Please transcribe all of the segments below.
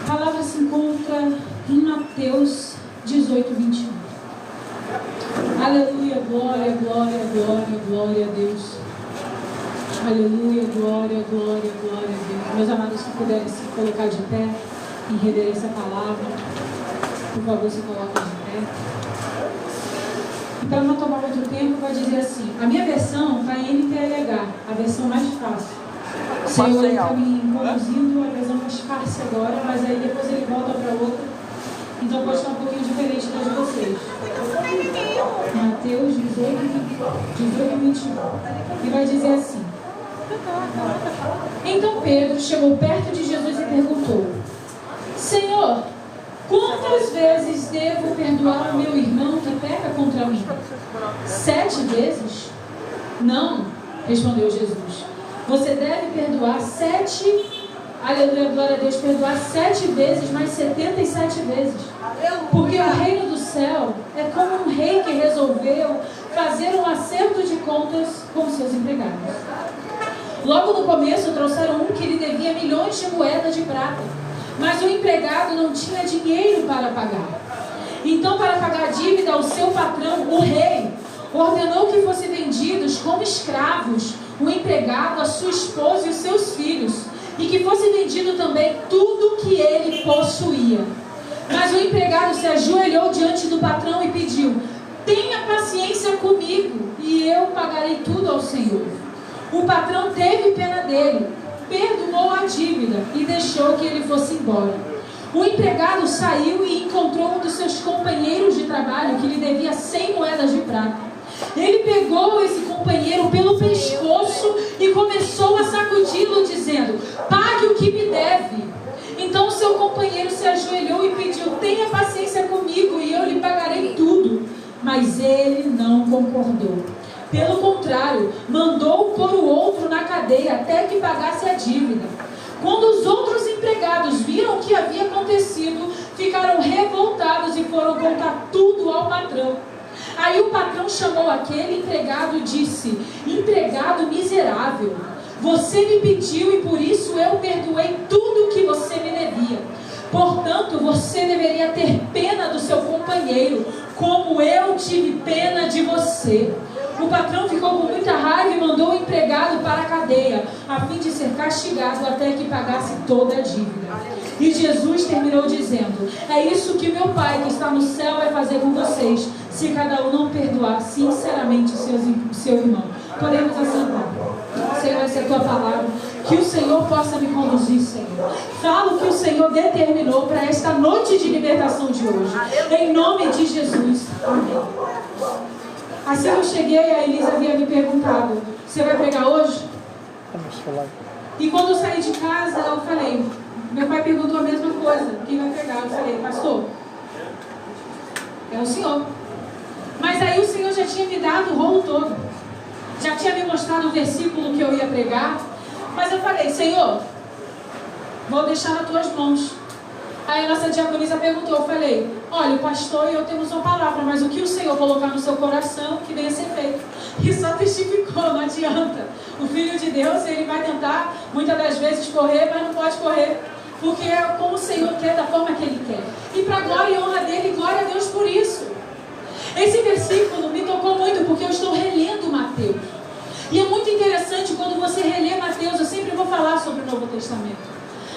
A palavra se encontra em Mateus 18, 21. Aleluia, glória, glória, glória, glória a Deus. Aleluia, glória, glória, glória a Deus. Meus amados, se puderem se colocar de pé e render essa palavra, por favor, se coloquem de pé. E para não tomar muito tempo, vai dizer assim: a minha versão está em NTLH, a versão mais fácil. O Senhor está me conduzindo a versão mais fácil agora, mas aí depois ele volta para outra. Então pode estar um pouquinho diferente das de vocês. Mateus 18, 21. E vai dizer assim: então Pedro chegou perto de Jesus e perguntou: Senhor, quantas vezes devo perdoar o meu irmão que peca contra mim? 7 vezes? Não, respondeu Jesus. Você deve perdoar 7, aleluia, glória a Deus, perdoar 7 vezes, mais 77 vezes. Porque o reino do céu é como um rei que resolveu fazer um acerto de contas com seus empregados. Logo no começo trouxeram um que lhe devia milhões de moedas de prata, mas o empregado não tinha dinheiro para pagar. Então, para pagar a dívida ao seu patrão, o rei ordenou que fossem vendidos como escravos o empregado, a sua esposa e os seus filhos, e que fosse vendido também tudo que ele possuía. Mas o empregado se ajoelhou diante do patrão e pediu: tenha paciência comigo e eu pagarei tudo ao Senhor. O patrão teve pena dele, perdoou a dívida e deixou que ele fosse embora. O empregado saiu e encontrou um dos seus companheiros de trabalho que lhe devia 100 moedas de prata. Ele pegou esse companheiro pelo pescoço e começou a sacudi-lo, dizendo: pague o que me deve. Então o seu companheiro se ajoelhou e pediu: tenha paciência comigo e eu lhe pagarei tudo. Mas ele não concordou. Pelo contrário, mandou pôr o outro na cadeia até que pagasse a dívida. Quando os outros empregados viram o que havia acontecido, ficaram revoltados e foram contar tudo ao patrão. Aí o patrão chamou aquele empregado e disse: empregado miserável, você me pediu e por isso eu perdoei tudo que você me devia. Portanto, você deveria ter pena do seu companheiro, como eu tive pena de você. O patrão ficou com muita raiva e mandou o empregado para a cadeia, a fim de ser castigado até que pagasse toda a dívida. E Jesus terminou dizendo: é isso que meu Pai que está no céu vai fazer com vocês, se cada um não perdoar sinceramente o seu irmão. Podemos assentar. Senhor, essa é a tua palavra. Que o Senhor possa me conduzir, Senhor. Fala o que o Senhor determinou para esta noite de libertação de hoje. Em nome de Jesus. Amém. Assim que eu cheguei, a Elisa havia me perguntado: você vai pregar hoje? E quando eu saí de casa, eu falei, meu pai perguntou a mesma coisa: quem vai pregar? Eu falei: pastor, é o senhor. Mas aí o Senhor já tinha me dado o rolo todo, já tinha me mostrado o versículo que eu ia pregar. Mas eu falei: Senhor, vou deixar nas tuas mãos. Aí a nossa diaconisa perguntou, eu falei: olha, o pastor e eu temos uma palavra, mas o que o Senhor colocar no seu coração, que venha ser feito. E só testificou, não adianta. O Filho de Deus, ele vai tentar muitas das vezes correr, mas não pode correr, porque é como o Senhor quer, da forma que ele quer. E para a glória e honra dele, glória a Deus por isso. Esse versículo me tocou muito, porque eu estou relendo Mateus. E é muito interessante quando você relê Mateus. Eu sempre vou falar sobre o Novo Testamento.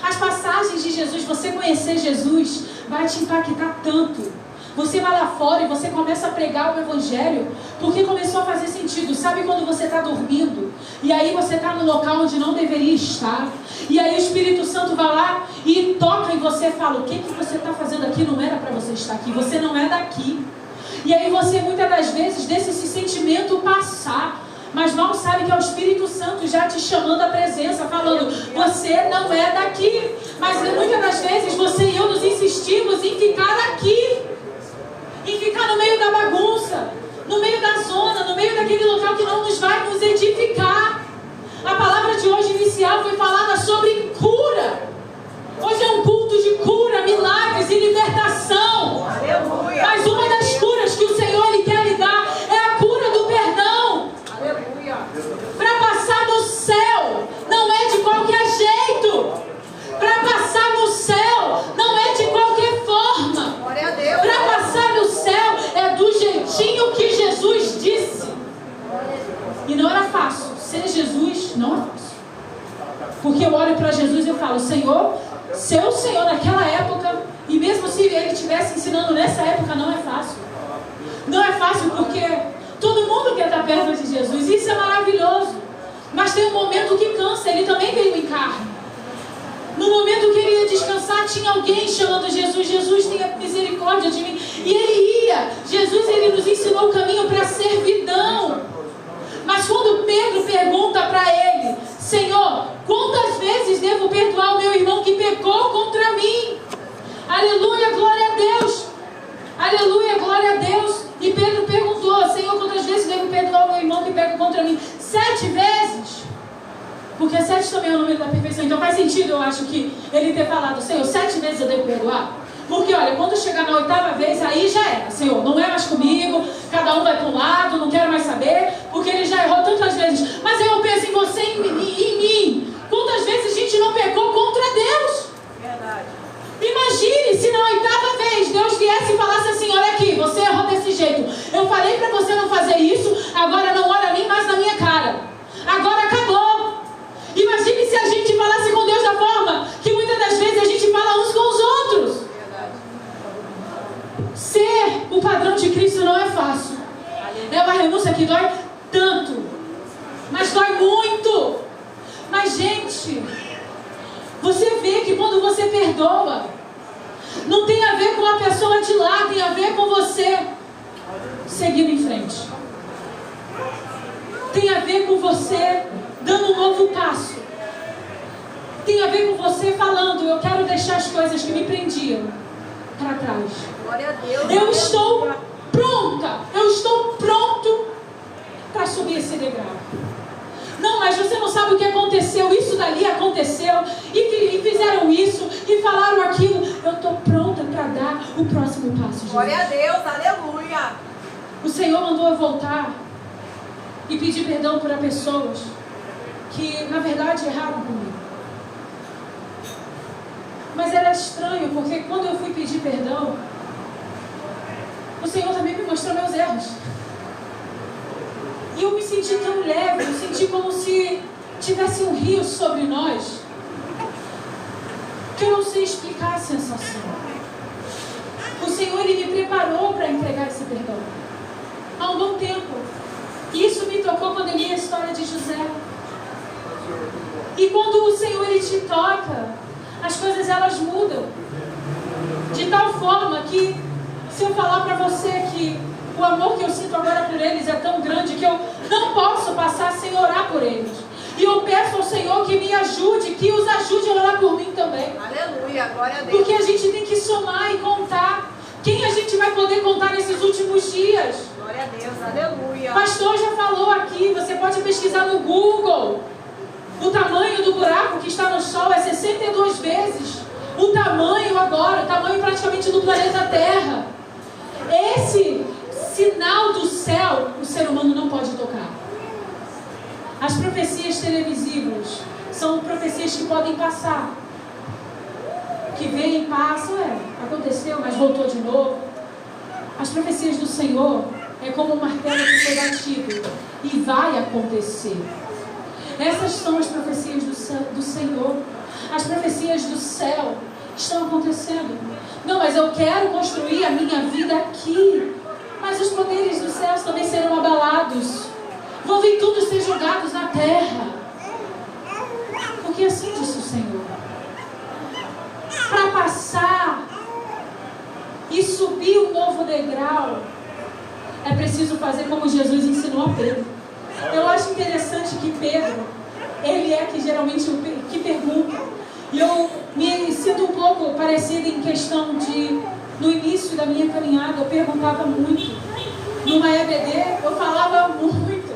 As passagens de Jesus, você conhecer Jesus, vai te impactar tanto. Você vai lá fora e você começa a pregar o Evangelho, porque começou a fazer sentido. Sabe quando você está dormindo, e aí você está no local onde não deveria estar, e aí o Espírito Santo vai lá e toca em você e fala: o que você está fazendo aqui? Não era para você estar aqui, você não é daqui. E aí você muitas das vezes deixa esse sentimento passar, mas mal sabe que é o Espírito Santo já te chamando à presença, falando: você não é daqui. Mas muitas das vezes você e eu nos insistimos em ficar aqui, em ficar no meio da bagunça, no meio da zona, no meio daquele local que não nos vai nos edificar. A palavra de hoje inicial foi falada sobre cura. Hoje é um culto de cura, milagres e libertação. Aleluia. Mas uma das curas que o Senhor ele quer lhe dar é a cura do perdão. Para passar do céu, não é de qualquer jeito. Porque eu olho para Jesus e eu falo, Senhor, seu Senhor naquela época, e mesmo se Ele estivesse ensinando nessa época, não é fácil. Não é fácil porque todo mundo quer estar perto de Jesus, isso é maravilhoso. Mas tem um momento que cansa, Ele também veio em carne. No momento que Ele ia descansar, tinha alguém chamando Jesus, Jesus, tenha misericórdia de mim. E Ele ia, Jesus, Ele nos ensinou o caminho para a servidão. Mas quando Pedro pergunta para Ele, Senhor, quantas vezes devo perdoar o meu irmão que pecou contra mim? Aleluia, glória a Deus. Aleluia, glória a Deus. E Pedro perguntou, Senhor, quantas vezes devo perdoar o meu irmão que peca contra mim? 7 vezes. Porque 7 também é o número da perfeição. Então faz sentido, eu acho, que ele ter falado, Senhor, 7 vezes eu devo perdoar. Porque olha, quando chegar na 8ª vez, aí já era, Senhor, não é mais comigo, cada um vai para um lado, não quero mais saber, porque ele já errou tantas vezes. Mas eu penso em você e em mim. Quantas vezes a gente não pecou contra Deus? Verdade. Imagine se na 8ª vez Deus viesse e falasse assim, olha aqui, você errou desse jeito. Eu falei para você não fazer isso, agora não olha nem mais na minha cara. Agora acabou. Imagine se a gente falasse com Deus da forma que muitas das vezes a gente fala uns com os outros. Verdade. Ser o padrão de Cristo não é fácil. É uma renúncia que dói tanto. Mas dói muito. Mas, gente, você vê que quando você perdoa, não tem a ver com a pessoa de lá, tem a ver com você seguindo em frente. Tem a ver com você dando um novo passo. Tem a ver com você falando, eu quero deixar as coisas que me prendiam para trás. Glória a Deus. Eu estou pronta, eu estou pronto para subir esse degrau. Não, mas você não sabe o que aconteceu, isso dali aconteceu, e fizeram isso, e falaram aquilo. Eu estou pronta para dar o próximo passo, Jesus. Glória a Deus, aleluia. O Senhor mandou eu voltar e pedir perdão para pessoas que, na verdade, erraram comigo. Mas era estranho, porque quando eu fui pedir perdão, o Senhor também me mostrou meus erros. E eu me senti tão leve, eu senti como se tivesse um rio sobre nós, que eu não sei explicar a sensação. O Senhor, Ele me preparou para entregar esse perdão há um bom tempo. E isso me tocou quando eu li a história de José. E quando o Senhor, Ele te toca, as coisas elas mudam. De tal forma que, se eu falar para você que o amor que eu sinto agora por eles é tão grande que eu não posso passar sem orar por eles. E eu peço ao Senhor que me ajude, que os ajude a orar por mim também. Aleluia, glória a Deus. Porque a gente tem que somar e contar. Quem a gente vai poder contar nesses últimos dias? Glória a Deus, aleluia. O pastor já falou aqui, você pode pesquisar no Google. O tamanho do buraco que está no Sol é 62 vezes o tamanho agora, o tamanho praticamente do planeta Terra. Esse sinal do céu, o ser humano não pode tocar. As profecias televisivas são profecias que podem passar. Que vem e passa, aconteceu, mas voltou de novo. As profecias do Senhor é como um martelo que foi batido e vai acontecer. Essas são as profecias do Senhor. As profecias do céu estão acontecendo. Não, mas eu quero construir a minha vida aqui. Mas os poderes dos céus também serão abalados. Vão vir tudo ser jogados na terra. Porque assim disse o Senhor. Para passar e subir um novo degrau, é preciso fazer como Jesus ensinou a Pedro. Eu acho interessante que Pedro, ele é que geralmente que pergunta. E eu me sinto um pouco parecida em questão de, no início da minha caminhada, eu perguntava muito. Numa EBD, eu falava muito.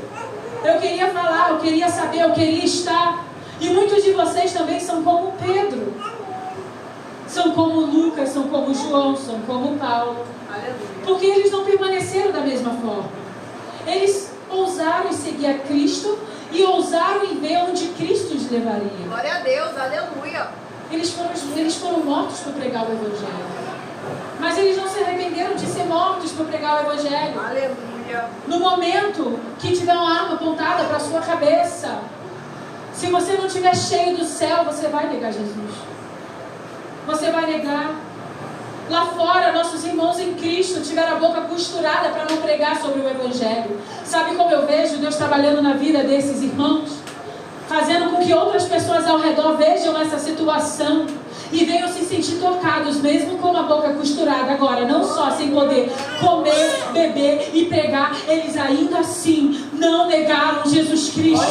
Eu queria falar, eu queria saber, eu queria estar. E muitos de vocês também são como Pedro. São como Lucas, são como João, são como Paulo. Porque eles não permaneceram da mesma forma. Eles ousaram em seguir a Cristo e ousaram em ver onde Cristo os levaria. Glória a Deus, aleluia. Eles foram mortos por pregar o Evangelho. Mas eles não se arrependeram de ser mortos por pregar o Evangelho. Aleluia. No momento que tiver uma arma apontada para a sua cabeça, Se você não estiver cheio do céu, você vai negar Jesus. Você vai negar. Lá fora, nossos irmãos em Cristo tiveram a boca costurada para não pregar sobre o Evangelho. Sabe como eu vejo Deus trabalhando na vida desses irmãos? Fazendo com que outras pessoas ao redor vejam essa situação e venham se sentir tocados, mesmo com a boca costurada. Agora, não só sem poder comer, beber e pregar, eles ainda assim não negaram Jesus Cristo.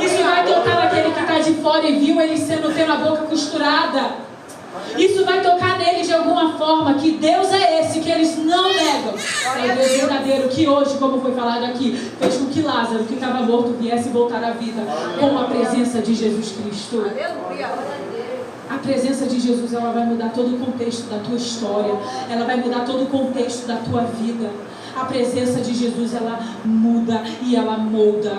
Isso vai tocar naquele que está de fora e viu ele tendo a boca costurada. Isso vai tocar neles de alguma forma, que Deus é esse, que eles não negam. É o Deus verdadeiro que hoje, como foi falado aqui, fez com que Lázaro, que estava morto, viesse voltar à vida com a presença de Jesus Cristo. A presença de Jesus, ela vai mudar todo o contexto da tua história. Ela vai mudar todo o contexto da tua vida. A presença de Jesus, ela muda e ela molda.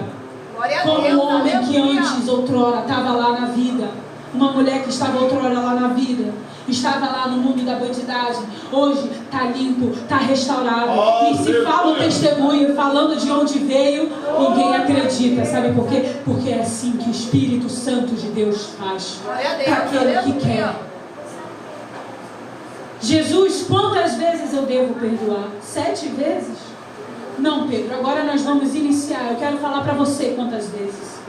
Como um homem que antes, outrora, estava lá na vida. Uma mulher que estava outrora lá na vida, estava lá no mundo da bandidagem, hoje está limpo, está restaurado. E se fala o testemunho, falando de onde veio, ninguém acredita. Sabe por quê? Porque é assim que o Espírito Santo de Deus faz para aquele que quer. Jesus, quantas vezes eu devo perdoar? 7 vezes? Não, Pedro, agora nós vamos iniciar. Eu quero falar para você quantas vezes.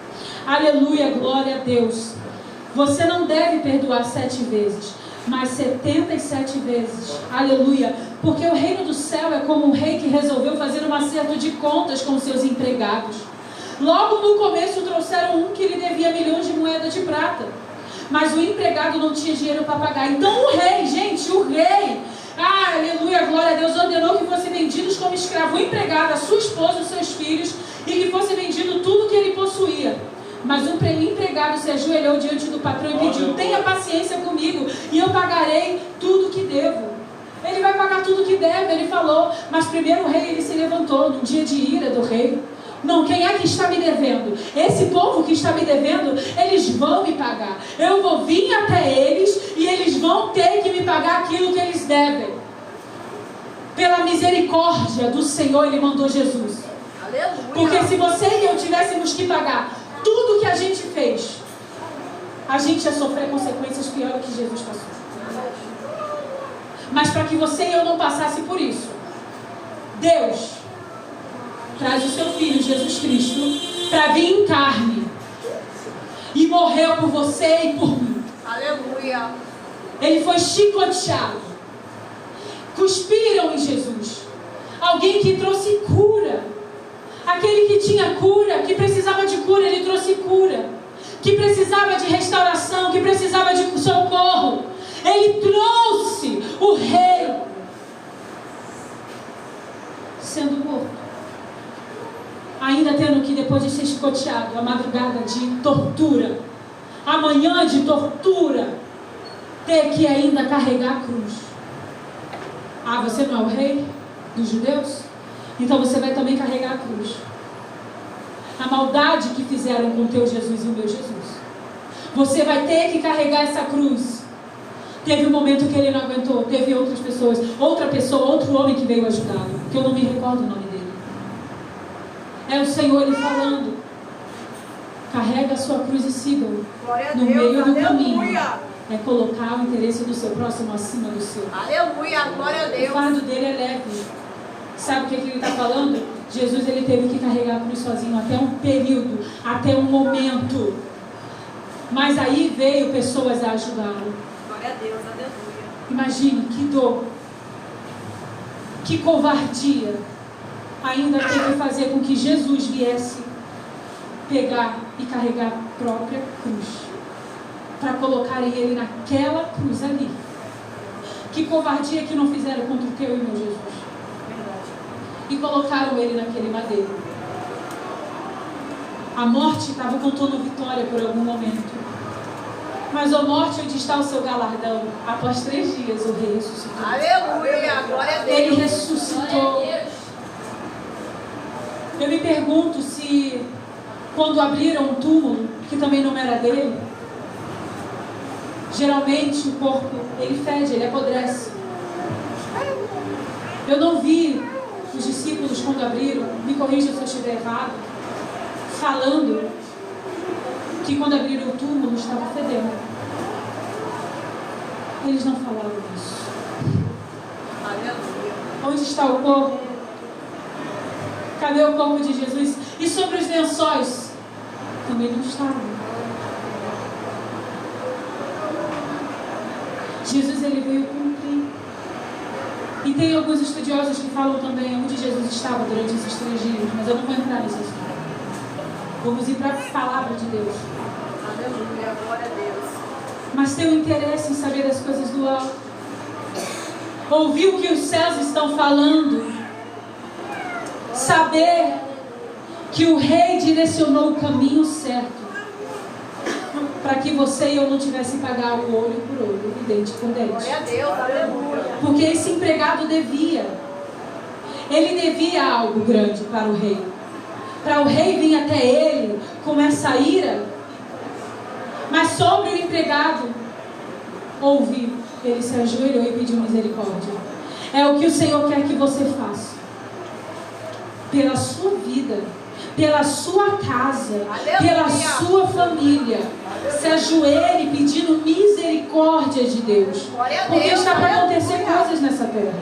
Aleluia, glória a Deus. Você não deve perdoar 7 vezes, mas 77 vezes. Aleluia. Porque o reino do céu é como um rei que resolveu fazer um acerto de contas com seus empregados. Logo no começo trouxeram um que lhe devia milhões de moedas de prata, mas o empregado não tinha dinheiro para pagar. Então o rei, gente, o rei, aleluia, glória a Deus, ordenou que fossem vendidos como escravo o empregado, a sua esposa, os seus filhos, e que fosse vendido tudo que ele possuía. Mas o empregado se ajoelhou diante do patrão e pediu: tenha paciência comigo e eu pagarei tudo que devo. Ele vai pagar tudo que deve, ele falou. Mas primeiro o rei, ele se levantou num dia de ira do rei. Não, quem é que está me devendo? Esse povo que está me devendo, eles vão me pagar. Eu vou vir até eles e eles vão ter que me pagar aquilo que eles devem. Pela misericórdia do Senhor, ele mandou Jesus. Aleluia. Porque se você e eu tivéssemos que pagar tudo que a gente fez, a gente ia sofrer consequências piores que Jesus passou. Mas para que você e eu não passasse por isso, Deus traz o seu Filho Jesus Cristo para vir em carne e morreu por você e por mim. Aleluia. Ele foi chicoteado. Cuspiram em Jesus. Alguém que trouxe cura. Aquele que tinha cura, que precisava de cura, ele trouxe cura. Que precisava de restauração, que precisava de socorro, ele trouxe o rei sendo morto. Ainda tendo que, depois de ser chicoteado, a madrugada de tortura, a manhã de tortura, ter que ainda carregar a cruz. Você não é o rei dos judeus? Então você vai também carregar a cruz. A maldade que fizeram com o teu Jesus e o meu Jesus. Você vai ter que carregar essa cruz. Teve um momento que ele não aguentou. Teve outras pessoas. Outra pessoa, outro homem que veio ajudá-lo. Que eu não me recordo o nome dele. É o Senhor ele falando: carrega a sua cruz e siga-o. No meio do caminho. É colocar o interesse do seu próximo acima do seu. Aleluia, glória a Deus. O fardo dele é leve. Sabe o que ele está falando? Jesus, ele teve que carregar a cruz sozinho até um período, até um momento. Mas aí veio pessoas a ajudá-lo. Glória a Deus, aleluia. Imagine que dor, que covardia, ainda teve que fazer com que Jesus viesse pegar e carregar a própria cruz, para colocarem ele naquela cruz ali. Que covardia que não fizeram contra o teu e meu Jesus. E colocaram ele naquele madeiro. A morte estava contando vitória por algum momento. Mas a morte, onde está o seu galardão? Após 3 dias o rei ressuscitou. Aleluia, glória a Deus. Ele ressuscitou. Eu me pergunto se quando abriram um túmulo, que também não era dele, geralmente o corpo, ele fede, ele apodrece. Eu não vi os discípulos, quando abriram, me corrija se eu estiver errado, falando que quando abriram o túmulo estava fedendo. Eles não falaram isso. Aleluia. Onde está o corpo? Cadê o corpo de Jesus? E sobre os lençóis? Também não estavam. Jesus, ele veio cumprir. E tem alguns estudiosos que falam também onde Jesus estava durante esses 3 dias, mas eu não vou entrar nessa história. Vamos ir para a palavra de Deus. Aleluia, glória a Deus. Mas ter o interesse em saber das coisas do alto. Ouvir o que os céus estão falando. Saber que o rei direcionou o caminho certo. Para que você e eu não tivesse que pagar o olho por olho e dente por dente. Glória a Deus, aleluia. Porque esse empregado devia. Ele devia algo grande para o rei. Para o rei vir até ele com essa ira. Mas sobre o empregado, ouviu. Ele se ajoelhou e pediu misericórdia. É o que o Senhor quer que você faça. Pela sua vida, pela sua casa, aleluia, pela sua família. Aleluia. Se ajoelhe pedindo misericórdia de Deus. Porque está para acontecer coisas nessa terra.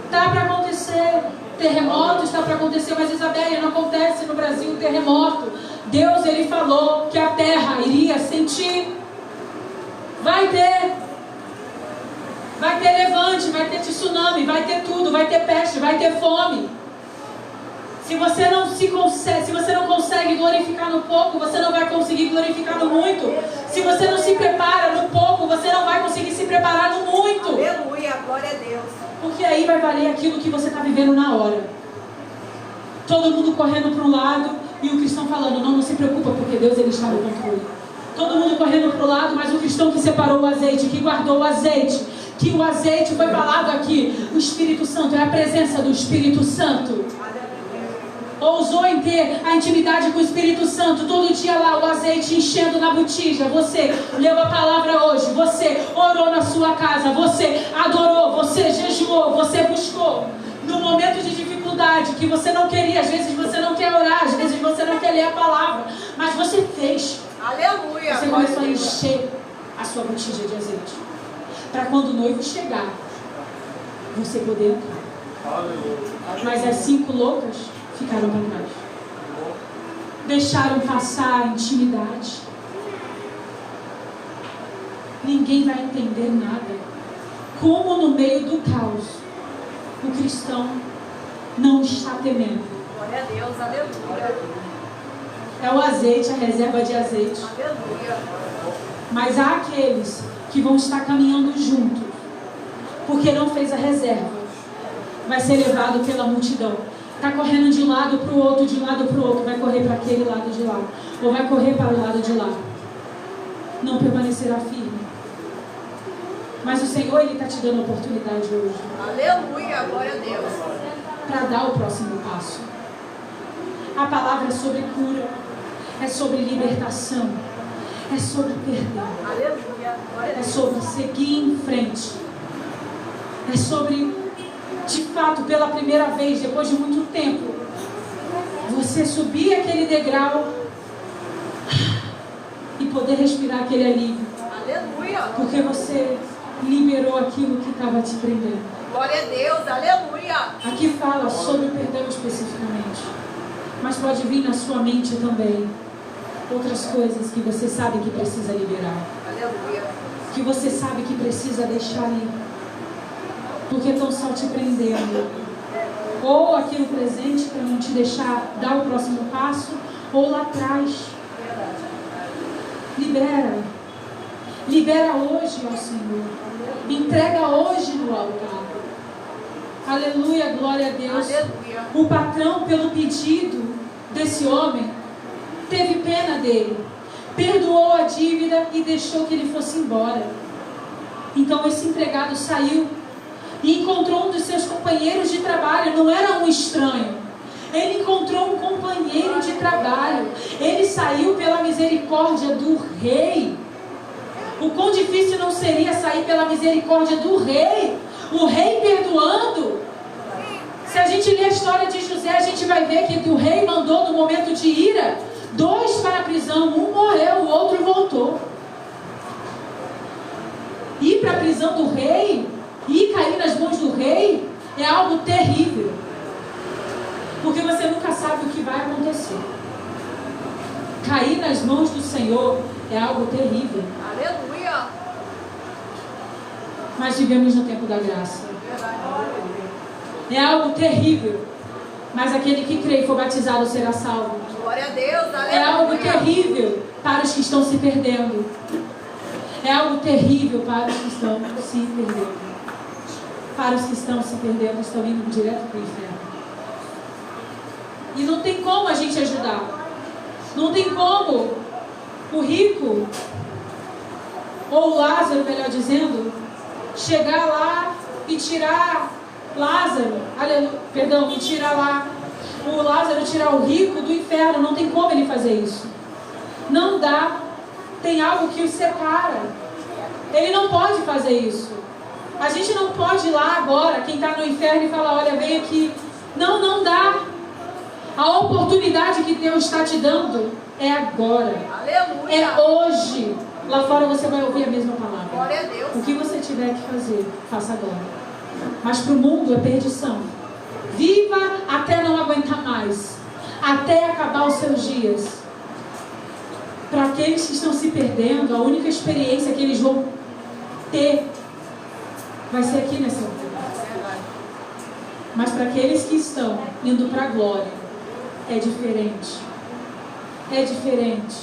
Está para acontecer terremoto, está para acontecer, mas Isabel, não acontece no Brasil terremoto. Deus, ele falou que a terra iria sentir. Vai ter levante, vai ter tsunami, vai ter tudo, vai ter peste, vai ter fome. Se você não consegue glorificar no pouco, você não vai conseguir glorificar no muito. Se você não se prepara no pouco, você não vai conseguir se preparar no muito. Aleluia, glória a Deus. Porque aí vai valer aquilo que você está vivendo na hora. Todo mundo correndo para um lado e o cristão falando, não se preocupa, porque Deus, ele está no controle. Todo mundo correndo para o lado, mas o cristão que separou o azeite, que guardou o azeite, que o azeite foi falado aqui, o Espírito Santo, é a presença do Espírito Santo. Ousou em ter a intimidade com o Espírito Santo, todo dia lá o azeite enchendo na botija. Você leu a palavra hoje, você orou na sua casa, você adorou, você jejuou, você buscou. No momento de dificuldade, que você não queria, às vezes você não quer orar, às vezes você não quer ler a palavra, mas você fez. Aleluia. Você começou a encher a sua botija de azeite, para quando o noivo chegar, você poder entrar. Mas as 5 loucas ficaram para trás. Deixaram passar a intimidade. Ninguém vai entender nada. Como no meio do caos, o cristão não está temendo. Glória a Deus, aleluia. É o azeite, a reserva de azeite. Aleluia. Mas há aqueles que vão estar caminhando juntos, porque não fez a reserva. Vai ser levado pela multidão. Está correndo de um lado para o outro, de um lado para o outro. Vai correr para aquele lado de lá. Ou vai correr para o lado de lá. Não permanecerá firme. Mas o Senhor, ele está te dando oportunidade hoje. Aleluia, glória a Deus. Para dar o próximo passo. A palavra é sobre cura. É sobre libertação. É sobre perdão. Aleluia, glória a Deus. É sobre seguir em frente. É sobre, de fato, pela primeira vez, depois de muito tempo, você subir aquele degrau e poder respirar aquele alívio. Aleluia. Porque você liberou aquilo que estava te prendendo. Glória a Deus, aleluia. Aqui fala sobre o perdão especificamente. Mas pode vir na sua mente também outras coisas que você sabe que precisa liberar. Aleluia. Que você sabe que precisa deixar ir. Porque estão só te prendendo. Ou aqui no presente para não te deixar dar o próximo passo, ou lá atrás. Libera. Libera hoje ao Senhor. Entrega hoje no altar. Aleluia, glória a Deus. Aleluia. O patrão, pelo pedido desse homem, teve pena dele. Perdoou a dívida e deixou que ele fosse embora. Então esse empregado saiu e encontrou um dos seus companheiros de trabalho. Não era um estranho. Ele encontrou um companheiro de trabalho. Ele saiu pela misericórdia do rei. O quão difícil não seria sair pela misericórdia do rei? O rei perdoando. Se a gente ler a história de José, a gente vai ver que o rei mandou no momento de ira 2 para a prisão, um morreu, o outro voltou. Ir para a prisão do rei, ir cair nas mãos do rei, é algo terrível. Porque você nunca sabe o que vai acontecer. Cair nas mãos do Senhor é algo terrível. Aleluia. Mas vivemos no tempo da graça. É algo terrível. Mas aquele que crê e for batizado será salvo. Glória a Deus, aleluia. É algo terrível para os que estão se perdendo. É algo terrível para os que estão se perdendo. Para os que estão se perdendo, estão indo direto para o inferno. E não tem como a gente ajudar. Não tem como o rico, ou o Lázaro, melhor dizendo, chegar lá e tirar Lázaro, e tirar lá o Lázaro, tirar o rico do inferno. Não tem como ele fazer isso. Não dá. Tem algo que os separa. Ele não pode fazer isso. A gente não pode ir lá agora, quem está no inferno, e falar: olha, vem aqui. Não, não dá. A oportunidade que Deus está te dando é agora. Aleluia. É hoje. Lá fora você vai ouvir a mesma palavra. Glória a Deus. O que você tiver que fazer, faça agora. Mas para o mundo é perdição. Viva até não aguentar mais. Até acabar os seus dias. Para aqueles que estão se perdendo, a única experiência que eles vão ter vai ser aqui nessa vida. Mas para aqueles que estão indo para a glória, é diferente. É diferente.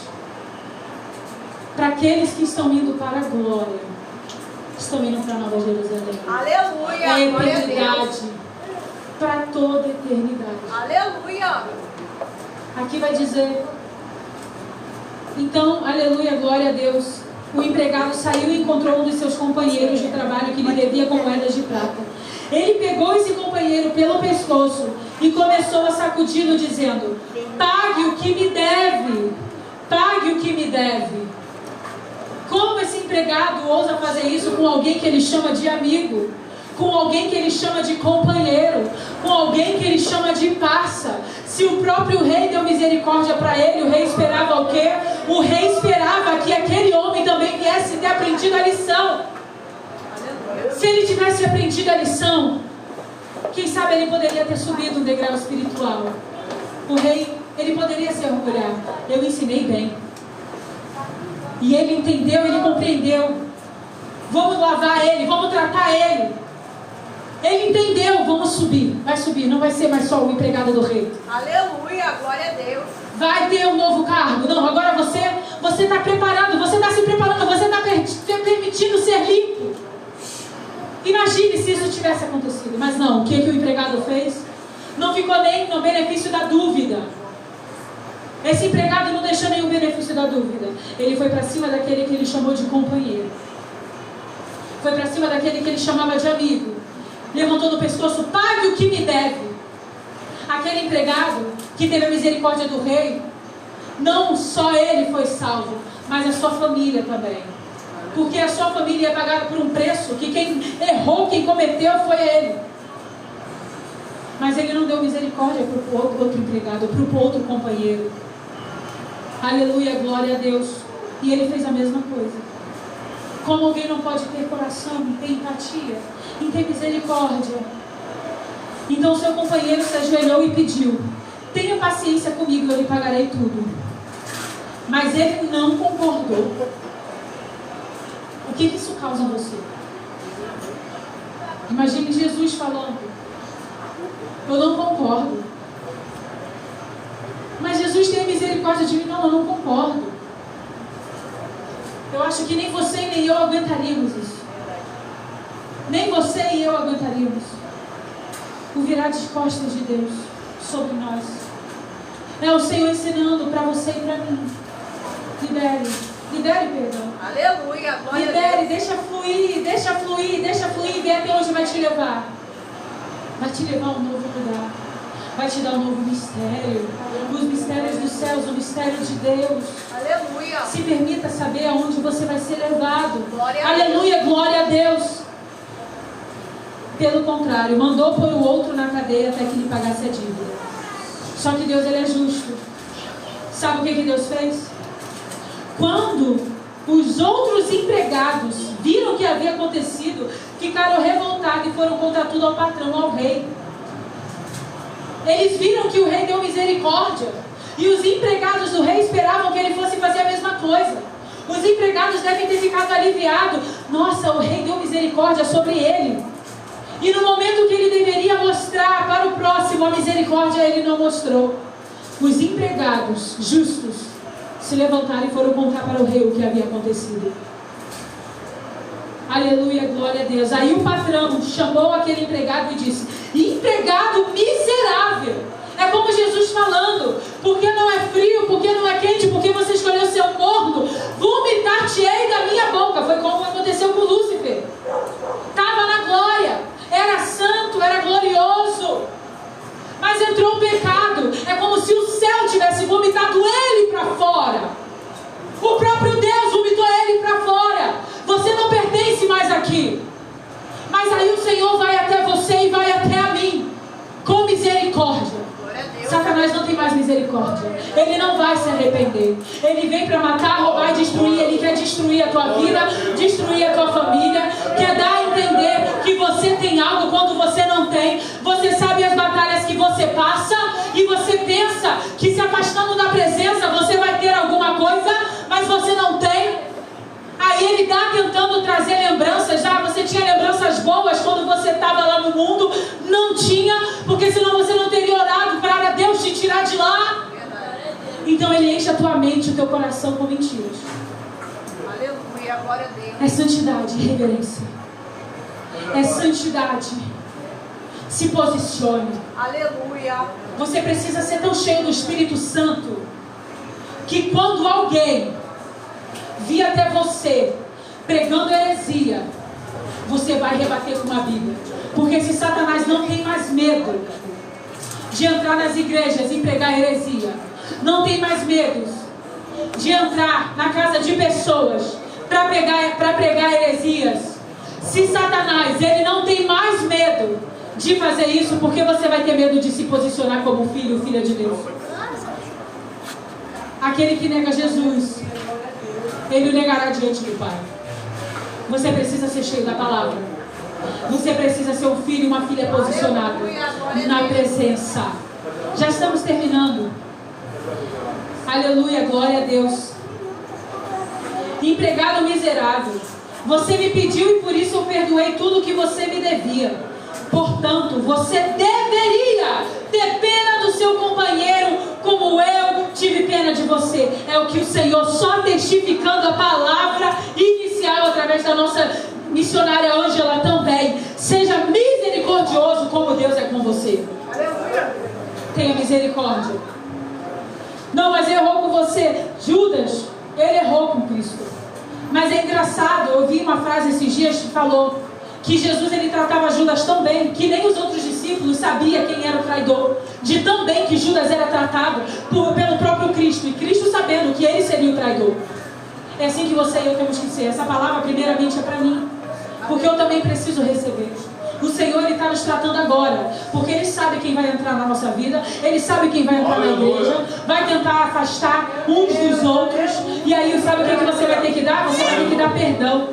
Para aqueles que estão indo para a glória, estão indo para a Nova Jerusalém. Aleluia. É a Glória a Deus. eternidade. Para toda a eternidade. Aleluia. Aqui vai dizer: então, aleluia, glória a Deus. O empregado saiu e encontrou um dos seus companheiros de trabalho que lhe devia com moedas de prata. Ele pegou esse companheiro pelo pescoço e começou a sacudi-lo, dizendo: pague o que me deve, pague o que me deve. Como esse empregado ousa fazer isso com alguém que ele chama de amigo, com alguém que ele chama de companheiro, com alguém que ele chama de parça? Se o próprio rei deu misericórdia para ele, o rei esperava o quê? O rei esperava que aquele homem também viesse ter aprendido a lição. Se ele tivesse aprendido a lição, quem sabe ele poderia ter subido um degrau espiritual. O rei, ele poderia se orgulhar: eu ensinei bem. E ele entendeu, ele compreendeu. Vamos lavar ele, vamos tratar ele. Ele entendeu, vamos subir. Vai subir, não vai ser mais só o empregado do rei. Aleluia, glória a Deus. Vai ter um novo cargo. Não, agora você está preparando, você está se preparando, você está permitindo ser limpo. Imagine se isso tivesse acontecido. Mas não, o que o empregado fez? Não ficou nem no benefício da dúvida. Esse empregado não deixou nenhum benefício da dúvida. Ele foi para cima daquele que ele chamou de companheiro. Foi para cima daquele que ele chamava de amigo. Levantou no pescoço: pague o que me deve. Aquele empregado que teve a misericórdia do rei, não só ele foi salvo, mas a sua família também. Porque a sua família é pagada por um preço que quem errou, quem cometeu foi ele. Mas ele não deu misericórdia para o outro empregado, para o outro companheiro. Aleluia, glória a Deus. E ele fez a mesma coisa. Como alguém não pode ter coração, em ter empatia, em ter misericórdia? Então seu companheiro se ajoelhou e pediu: tenha paciência comigo, eu lhe pagarei tudo. Mas ele não concordou. O que isso causa em você? Imagine Jesus falando: eu não concordo. Mas Jesus tem misericórdia de mim. Não, eu não concordo. Eu acho que nem você e nem eu aguentaríamos isso. Nem você e eu aguentaríamos o virar de costas de Deus sobre nós. É o Senhor ensinando para você e para mim: libere, libere perdão. Aleluia, glória a Libere, Deus. deixa fluir, deixa fluir, deixa fluir. Vê até onde vai te levar. Vai te levar a um novo lugar. Vai te dar um novo mistério. Os mistérios dos céus, o mistério de Deus. Aleluia. Se permita saber aonde você vai ser levado. Glória a Aleluia, glória a Deus. Pelo contrário, mandou pôr o outro na cadeia até que lhe pagasse a dívida. Só que Deus, ele é justo. Sabe o que Deus fez? Quando os outros empregados viram o que havia acontecido, ficaram revoltados e foram contar tudo ao patrão, ao rei. Eles viram que o rei deu misericórdia. E os empregados do rei esperavam que ele fosse fazer a mesma coisa. Os empregados devem ter ficado aliviados. Nossa, o rei deu misericórdia sobre ele. E no momento que ele deveria mostrar para o próximo a misericórdia, ele não mostrou. Os empregados justos se levantaram e foram contar para o rei o que havia acontecido. Aleluia, glória a Deus. Aí o patrão chamou aquele empregado e disse: empregado miserável. É como Jesus falando: porque não é frio, porque não é quente, porque você escolheu ser um morno, vomitar-te-ei da minha boca. Foi como aconteceu com Lúcifer. Estava na glória, era santo, era glorioso, mas entrou o pecado. É como se o céu tivesse vomitado ele para fora. O próprio Deus vomitou ele para fora. Você não pertence mais aqui. Mas aí o Senhor vai até você e vai até a mim com misericórdia. Satanás não tem mais misericórdia. Ele não vai se arrepender. Ele vem para matar, roubar e destruir. Ele quer destruir a tua vida, destruir a tua família. Quer dar a entender que você tem algo quando você não tem. Você sabe as batalhas que você passa e você pensa que se afastando da presença você vai ter alguma coisa, mas você não tem. Aí ele está tentando trazer lembranças. Você tinha lembranças boas quando você estava lá no mundo? Não tinha, porque senão você não teria orado para Deus te tirar de lá. Então ele enche a tua mente, o teu coração com mentiras. Aleluia, glória a Deus. É santidade e reverência. É santidade. Se posicione. Aleluia. Você precisa ser tão cheio do Espírito Santo que quando alguém vir até você pregando heresia, você vai rebater com a Bíblia. Porque se Satanás não tem mais medo de entrar nas igrejas e pregar heresia, não tem mais medo de entrar na casa de pessoas para pregar heresias, se Satanás ele não tem mais medo de fazer isso, porque você vai ter medo de se posicionar como filho ou filha de Deus? Aquele que nega Jesus, ele o negará diante do Pai. Você precisa ser cheio da palavra. Você precisa ser um filho e uma filha posicionada na presença. Já estamos terminando. Aleluia, glória a Deus. Empregado miserável, você me pediu e por isso eu perdoei tudo que você me devia. Portanto, você deveria ter pena do seu companheiro, como eu tive pena de você. É o que o Senhor, só testificando a palavra inicial através da nossa missionária Ângela também. Seja misericordioso como Deus é com você. Tenha misericórdia. Não, mas errou com você. Judas, ele errou com Cristo. Mas é engraçado, eu ouvi uma frase esses dias que falou que Jesus ele tratava Judas tão bem que nem os outros discípulos sabiam quem era o traidor, de tão bem que Judas era tratado pelo próprio Cristo, e Cristo sabendo que ele seria o traidor. É assim que você e eu temos que ser. Essa palavra primeiramente é para mim, porque eu também preciso receber. O Senhor ele está nos tratando agora, porque Ele sabe quem vai entrar na nossa vida, Ele sabe quem vai entrar na igreja, vai tentar afastar uns dos outros, e aí sabe o que você vai ter que dar? Você vai ter que dar perdão.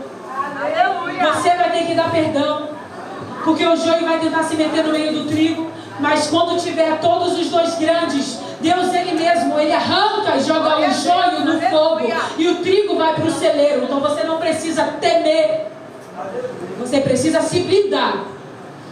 Você vai ter que dar perdão, porque o joio vai tentar se meter no meio do trigo, mas quando tiver todos os dois grandes, Deus ele mesmo, ele arranca e joga o joio no fogo, e o trigo vai para o celeiro. Então você não precisa temer, você precisa se blindar.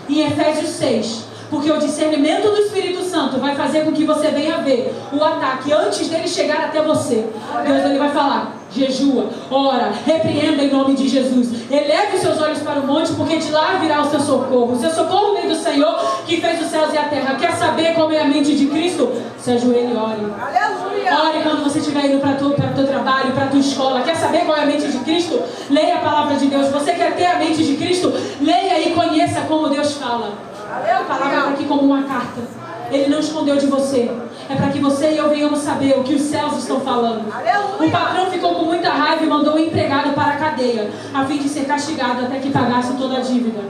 Em Efésios 6, porque o discernimento do Espírito Santo vai fazer com que você venha ver o ataque antes dele chegar até você. Deus ele vai falar: jejua, ora, repreenda em nome de Jesus, eleve os seus olhos para o monte, porque de lá virá o seu socorro. O seu socorro vem do Senhor que fez os céus e a terra. Quer saber como é a mente de Cristo? Se ajoelhe e ore. Ore quando você estiver indo para o teu trabalho, para a tua escola. Quer saber qual é a mente de Cristo? Leia a palavra de Deus. Você quer ter a mente de Cristo? Leia e conheça como Deus fala. A palavra está aqui como uma carta. Ele não escondeu de você. É para que você e eu venhamos saber o que os céus estão falando. O patrão ficou com muita raiva e mandou o empregado para a cadeia, a fim de ser castigado até que pagasse toda a dívida.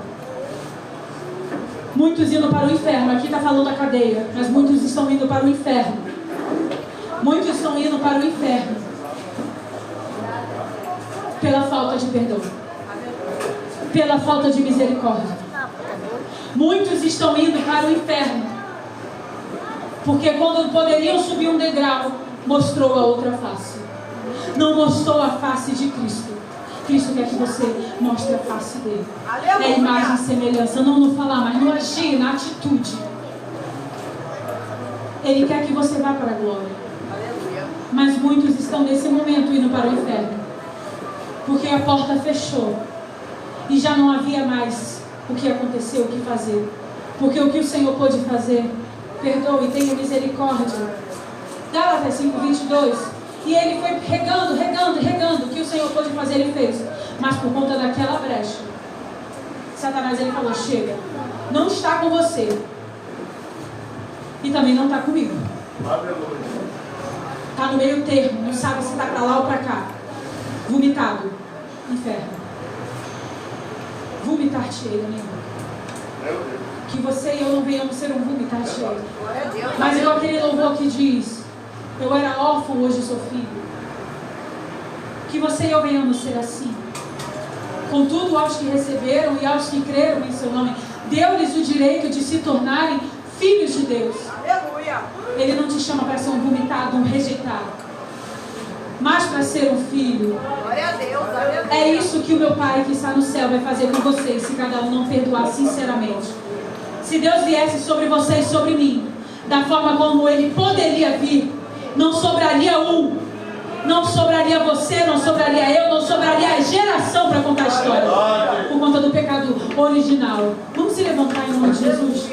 Muitos indo para o inferno. Aqui está falando da cadeia, mas muitos estão indo para o inferno. Muitos estão indo para o inferno pela falta de perdão, pela falta de misericórdia. Muitos estão indo para o inferno porque quando poderiam subir um degrau, mostrou a outra face. Não mostrou a face de Cristo. Cristo quer que você mostre a face dele. É imagem e semelhança, não no falar, mas no agir, na atitude. Ele quer que você vá para a glória. Mas muitos estão nesse momento indo para o inferno, porque a porta fechou e já não havia mais o que acontecer, o que fazer. Porque o que o Senhor pôde fazer, perdoe, tenha misericórdia. Gálatas 5:22. E ele foi regando. O que o Senhor pôde fazer, ele fez. Mas por conta daquela brecha, Satanás, ele falou: chega, não está com você e também não está comigo. Está no meio termo, não sabe se está para lá ou para cá. Vomitado, inferno. Vomitar-te-ei, amigo. Que você e eu não venhamos ser um vomitar-te-ei. Mas igual aquele louvor que diz: eu era órfão, hoje sou filho. Que você e eu venhamos ser assim. Contudo, aos que receberam e aos que creram em seu nome, deu-lhes o direito de se tornarem filhos de Deus. Aleluia. Ele não te chama para ser um vomitado, um rejeitado, mas para ser um filho. Glória a Deus, aleluia. É isso que o meu Pai que está no céu vai fazer com vocês, se cada um não perdoar sinceramente. Se Deus viesse sobre você e sobre mim, da forma como Ele poderia vir, não sobraria um, não sobraria você, não sobraria eu, não sobraria a geração para contar a história, por conta do pecado original. Vamos se levantar em nome de Jesus.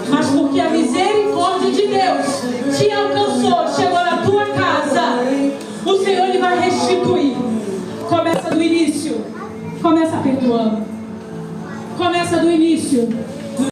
Mas porque a misericórdia de Deus te alcançou, chegou na tua casa, o Senhor Ele vai restituir. Começa do início, começa perdoando, começa do início.